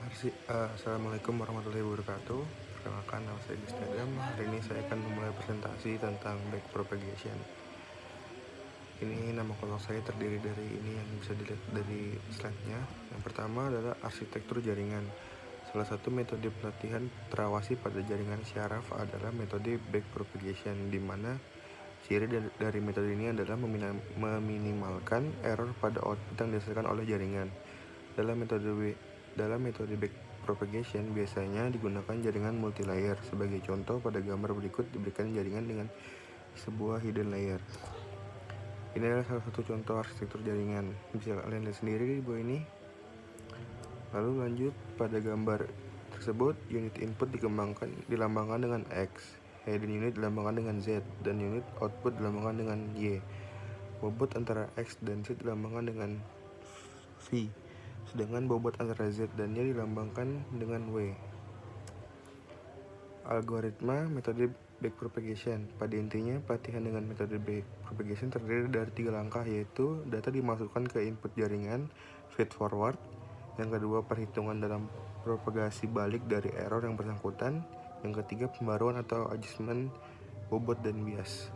Assalamualaikum warahmatullahi wabarakatuh. Perkenalkan, nama saya Gusti Adam. Hari ini saya akan memulai presentasi tentang backpropagation. Ini nama kelompok saya terdiri dari ini yang bisa dilihat dari slide-nya. Yang pertama adalah arsitektur jaringan. Salah satu metode pelatihan terawasi pada jaringan syaraf adalah metode backpropagation, di mana ciri dari metode ini adalah meminimalkan error pada output yang dihasilkan oleh jaringan. Dalam metode backpropagation biasanya digunakan jaringan multilayer. Sebagai contoh, pada gambar berikut diberikan jaringan dengan sebuah hidden layer. Ini adalah salah satu contoh arsitektur jaringan. Bisa kalian lihat sendiri di bawah ini. Lalu lanjut, pada gambar tersebut unit input dilambangkan dengan X, hidden unit dilambangkan dengan Z, dan unit output dilambangkan dengan Y. Bobot antara X dan Z dilambangkan dengan V, sedangkan bobot antara Z dan Y dilambangkan dengan W. Algoritma metode backpropagation. Pada intinya, pelatihan dengan metode backpropagation terdiri dari 3 langkah, yaitu data dimasukkan ke input jaringan, feed forward. Yang kedua, perhitungan dalam propagasi balik dari error yang bersangkutan. Yang ketiga, pembaruan atau adjustment bobot dan bias.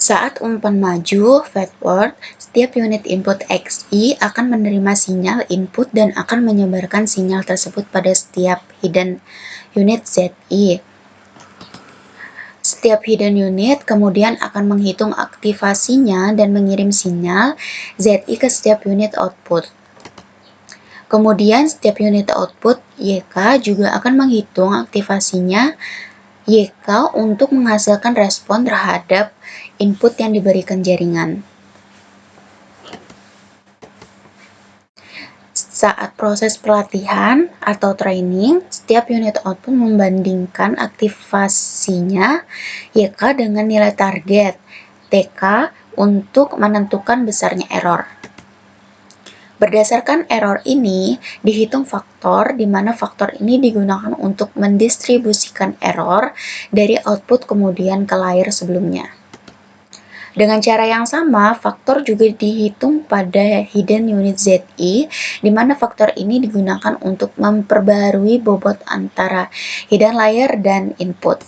Saat umpan maju (feedforward), setiap unit input Xi akan menerima sinyal input dan akan menyebarkan sinyal tersebut pada setiap hidden unit Zi. Setiap hidden unit kemudian akan menghitung aktivasinya dan mengirim sinyal Zi ke setiap unit output. Kemudian setiap unit output Yk juga akan menghitung aktivasinya Yk untuk menghasilkan respon terhadap input yang diberikan jaringan. Saat proses pelatihan atau training, setiap unit output membandingkan aktivasinya Yk dengan nilai target Tk untuk menentukan besarnya error. Berdasarkan error ini, dihitung faktor di mana faktor ini digunakan untuk mendistribusikan error dari output kemudian ke layer sebelumnya. Dengan cara yang sama, faktor juga dihitung pada hidden unit Zi, di mana faktor ini digunakan untuk memperbarui bobot antara hidden layer dan input.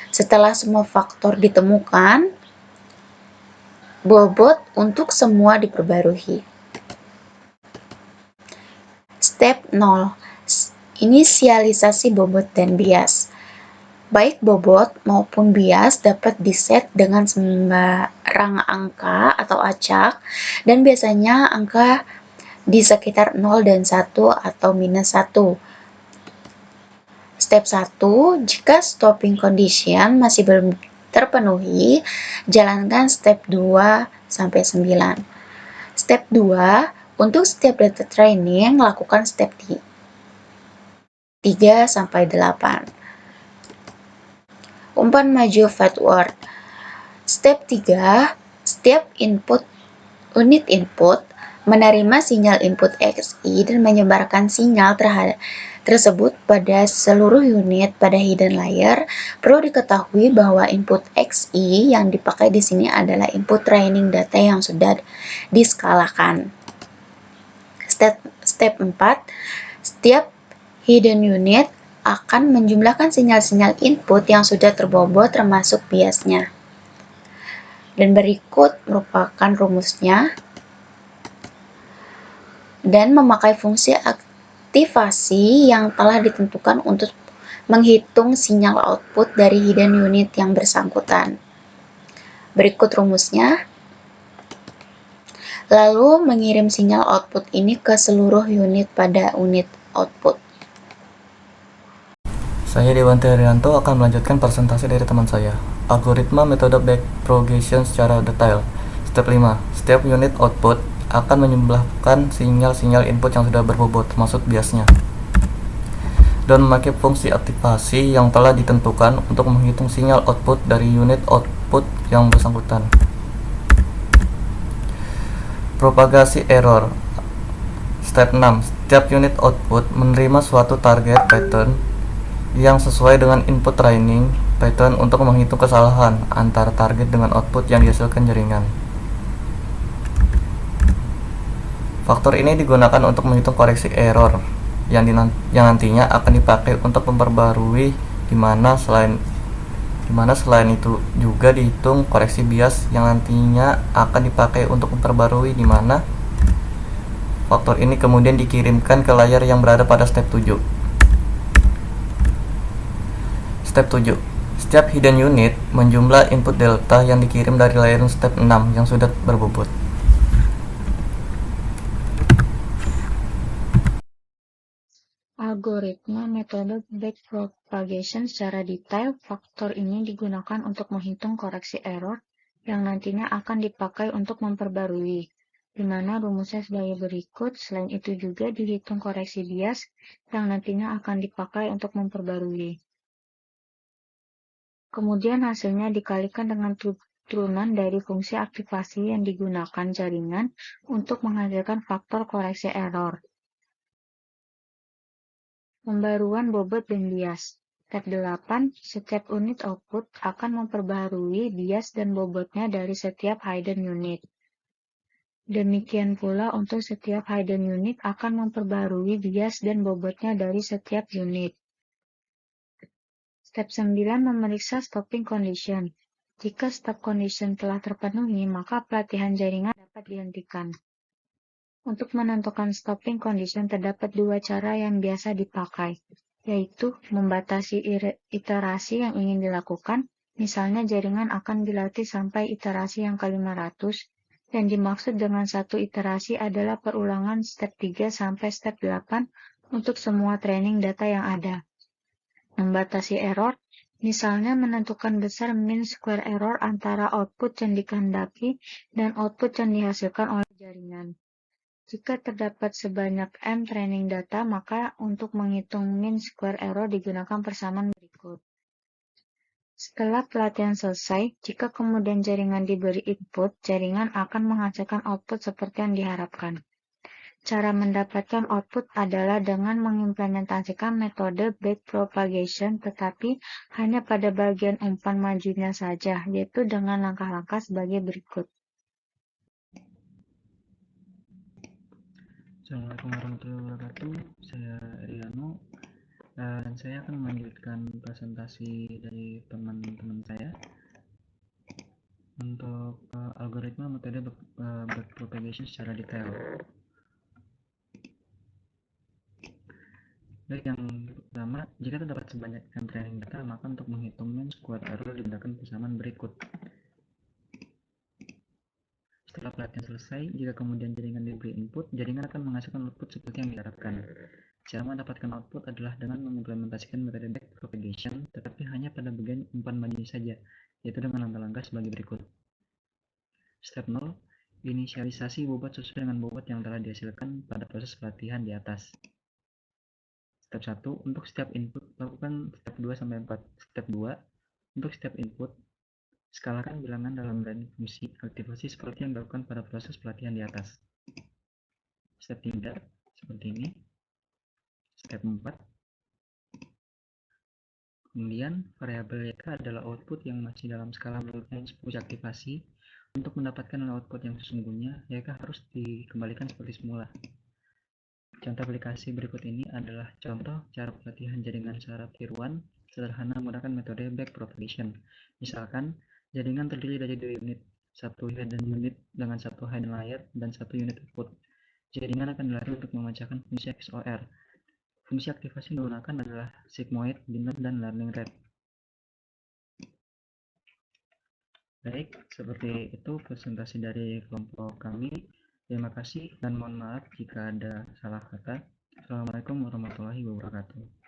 Setelah semua faktor ditemukan, bobot untuk semua diperbarui. Step 0. Inisialisasi bobot dan bias. Baik bobot maupun bias dapat diset dengan sembarang angka atau acak, dan biasanya angka di sekitar 0 dan 1 atau minus 1. Step 1. Jika stopping condition masih belum terpenuhi, jalankan step 2 sampai 9. Step 2. Untuk setiap data training, lakukan step 3 sampai 8. Umpan maju feedforward. Step 3. Setiap unit input menerima sinyal input Xi dan menyebarkan sinyal tersebut pada seluruh unit pada hidden layer. Perlu diketahui bahwa input Xi yang dipakai di sini adalah input training data yang sudah diskalakan. Step 4. Setiap hidden unit akan menjumlahkan sinyal-sinyal input yang sudah terbobot termasuk biasnya. Dan berikut merupakan rumusnya dan memakai fungsi aktivasi yang telah ditentukan untuk menghitung sinyal output dari hidden unit yang bersangkutan. Berikut rumusnya. Lalu mengirim sinyal output ini ke seluruh unit pada unit output. Saya Dewanti Arianto akan melanjutkan presentasi dari teman saya. Algoritma metode backpropagation secara detail. Step 5. Setiap unit output akan menjumlahkan sinyal-sinyal input yang sudah berbobot, termasuk biasnya, dan memakai fungsi aktivasi yang telah ditentukan untuk menghitung sinyal output dari unit output yang bersangkutan. Propagasi error. Step 6. Setiap unit output menerima suatu target pattern yang sesuai dengan input training Python untuk menghitung kesalahan antara target dengan output yang dihasilkan jaringan. Faktor ini digunakan untuk menghitung koreksi error yang nantinya akan dipakai untuk memperbarui, di mana selain itu juga dihitung koreksi bias yang nantinya akan dipakai untuk memperbarui, di mana faktor ini kemudian dikirimkan ke layar yang berada pada step 7. Step 7. Setiap hidden unit menjumlah input delta yang dikirim dari layar step 6 yang sudah berbobot. Algoritma metode backpropagation secara detail, faktor ini digunakan untuk menghitung koreksi error yang nantinya akan dipakai untuk memperbarui, di mana rumusnya sebagai berikut. Selain itu juga dihitung koreksi bias yang nantinya akan dipakai untuk memperbarui. Kemudian hasilnya dikalikan dengan turunan dari fungsi aktivasi yang digunakan jaringan untuk menghasilkan faktor koreksi error. Pembaruan bobot dan bias. Step 8. Setiap unit output akan memperbarui bias dan bobotnya dari setiap hidden unit. Demikian pula untuk setiap hidden unit akan memperbarui bias dan bobotnya dari setiap unit. Step 9. Memeriksa stopping condition. Jika stop condition telah terpenuhi, maka pelatihan jaringan dapat dihentikan. Untuk menentukan stopping condition terdapat dua cara yang biasa dipakai, yaitu membatasi iterasi yang ingin dilakukan. Misalnya jaringan akan dilatih sampai iterasi yang ke-500, dan dimaksud dengan satu iterasi adalah perulangan step 3 sampai step 8 untuk semua training data yang ada. Membatasi error, misalnya menentukan besar mean square error antara output yang dikehendaki dan output yang dihasilkan oleh jaringan. Jika terdapat sebanyak M training data, maka untuk menghitung mean square error digunakan persamaan berikut. Setelah pelatihan selesai, jika kemudian jaringan diberi input, jaringan akan menghasilkan output seperti yang diharapkan. Cara mendapatkan output adalah dengan mengimplementasikan metode backpropagation, tetapi hanya pada bagian umpan majunya saja, yaitu dengan langkah-langkah sebagai berikut. Assalamualaikum warahmatullahi wabarakatuh. Saya Riano dan saya akan melanjutkan presentasi dari teman-teman saya untuk algoritma metode backpropagation secara detail. Baik, yang pertama, jika terdapat sebanyak M training data, maka untuk menghitung mean square error digunakan persamaan berikut. Setelah pelatihan selesai, jika kemudian jaringan diberi input, jaringan akan menghasilkan output seperti yang diharapkan. Cara mendapatkan output adalah dengan mengimplementasikan metode backpropagation, tetapi hanya pada bagian umpan maju saja, yaitu dengan langkah-langkah sebagai berikut. Step 0. Inisialisasi bobot sesuai dengan bobot yang telah dihasilkan pada proses pelatihan di atas. Step 1. Untuk setiap input, lakukan step 2-4. Step 2. Untuk setiap input, skalakan bilangan dalam range fungsi aktivasi seperti yang dilakukan pada proses pelatihan di atas. Step 3. Seperti ini. Step 4. Kemudian, variabel YK adalah output yang masih dalam skala range fungsi aktivasi. Untuk mendapatkan output yang sesungguhnya, YK harus dikembalikan seperti semula. Contoh aplikasi berikut ini adalah contoh cara pelatihan jaringan secara tiruan sederhana menggunakan metode backpropagation. Misalkan, jaringan terdiri dari 2 unit, satu hidden unit dengan satu hidden layer dan satu unit output. Jaringan akan dilatih untuk memecahkan fungsi XOR. Fungsi aktivasi yang digunakan adalah sigmoid, binary, dan learning rate. Baik, seperti itu presentasi dari kelompok kami. Terima kasih dan mohon maaf jika ada salah kata. Assalamualaikum warahmatullahi wabarakatuh.